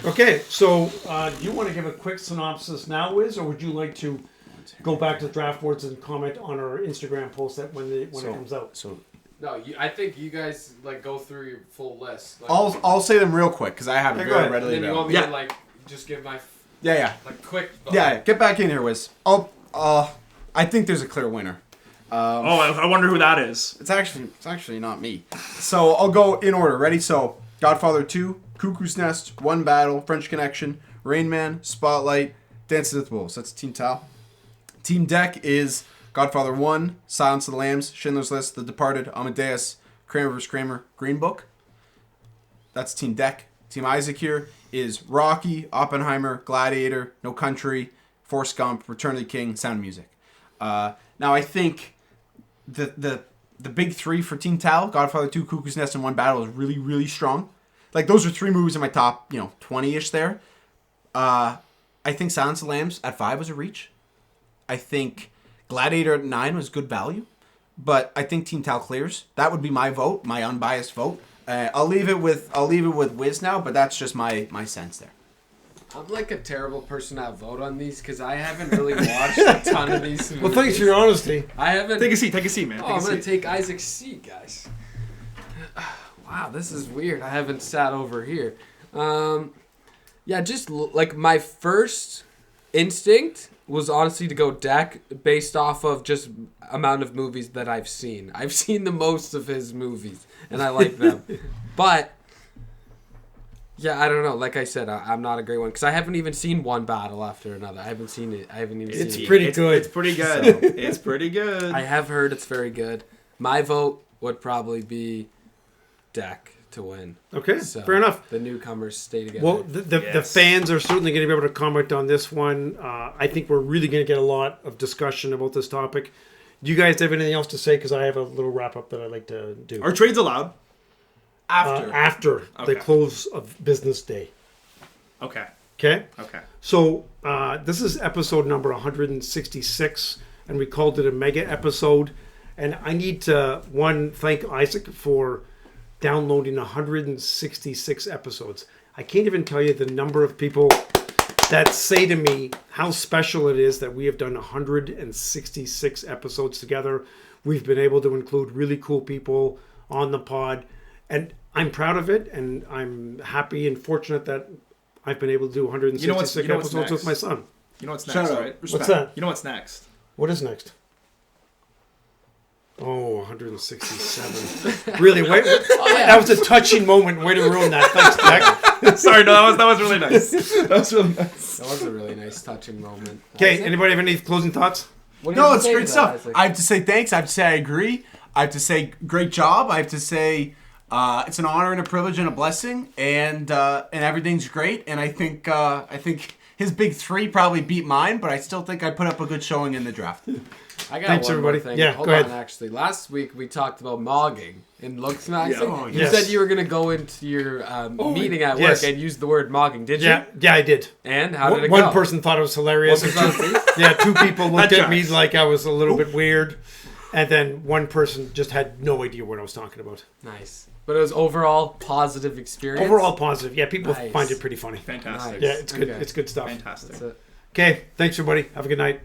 Okay, so do you want to give a quick synopsis now, Wiz, or would you like to go back to the draft boards and comment on our Instagram post that when it comes out? So No, I think you guys like go through your full list. Like, I'll say them real quick because I have it Okay, go very ahead. readily and then you want me available. to like just give my Yeah. quick. Yeah. Get back in here, Wiz. I think there's a clear winner. I wonder who that is. It's actually not me. So I'll go in order. Ready? So Godfather 2, Cuckoo's Nest, One Battle, French Connection, Rain Man, Spotlight, Dances with Wolves. That's Team Tal. Team Deck is Godfather 1, Silence of the Lambs, Schindler's List, The Departed, Amadeus, Kramer vs. Kramer, Green Book. That's Team Deck. Team Isaac here is Rocky, Oppenheimer, Gladiator, No Country, Forrest Gump, Return of the King, Sound of Music. Now I think the big three for Team Tal, Godfather 2, Cuckoo's Nest, and One Battle is really, really strong. Like those are three movies in my top, 20-ish there. I think Silence of the Lambs at 5 was a reach. I think Gladiator at 9 was good value. But I think Team Tal clears. That would be my vote, my unbiased vote. I'll leave it with Wiz now, but that's just my sense there. I'm like a terrible person to vote on these because I haven't really watched a ton of these movies. Well, thanks for your honesty. I haven't. Take a seat, man. Oh, Take I'm a gonna seat. take Isaac's seat, guys. Wow, this is weird. I haven't sat over here. Yeah, just like my first instinct was honestly to go Deck based off of just amount of movies that I've seen. I've seen the most of his movies, and I like them. But yeah, I don't know. Like I said, I'm not a great one because I haven't even seen One Battle after another. I haven't seen it. I haven't even It's seen pretty it. good. It's pretty good. It's pretty good. I have heard it's very good. My vote would probably be Deck to win. Okay, So, fair enough. The newcomers stay together. Well, the Yes. fans are certainly going to be able to comment on this one. I think we're really going to get a lot of discussion about this topic. Do you guys have anything else to say? Because I have a little wrap up that I'd like to do. Are trades allowed? After the Okay. close of business day. Okay. Okay? Okay. So this is episode number 166, and we called it a mega episode. And I need to, thank Isaac for downloading 166 episodes. I can't even tell you the number of people that say to me how special it is that we have done 166 episodes together. We've been able to include really cool people on the pod. And I'm proud of it, and I'm happy and fortunate that I've been able to do 166 you know what's episodes with next? my son. You know what's Shout next, out. right? What's that? You know what's next? What is next? Oh, 167. Really? Wait, that was a touching moment. Way to ruin that. Thanks, Jack. Sorry, no, that was really nice. That was really nice. That was a really nice touching moment. Okay, anybody have any closing thoughts? What did No, you it's say great to that, stuff. Isaac? I have to say thanks. I have to say I agree. I have to say great job. I have to say it's an honor and a privilege and a blessing, and everything's great. And I think his big three probably beat mine, but I still think I put up a good showing in the draft. I got Thanks, one everybody. more thing. Yeah, Hold go on, ahead. actually. Last week we talked about mogging in looks maxing. Oh, You yes. said you were going to go into your meeting at yes. work and use the word mogging, did you? Yeah, I did. And how did it go? One person thought it was hilarious. What was that? Yeah, two people looked That at me tracks. like I was a little bit weird, and then one person just had no idea what I was talking about. Nice. But it was overall positive experience. Overall positive. Yeah, people Nice. find it pretty funny. Fantastic. Nice. Yeah, it's good. Okay. It's good stuff. Fantastic. That's it. Okay, thanks everybody. Have a good night.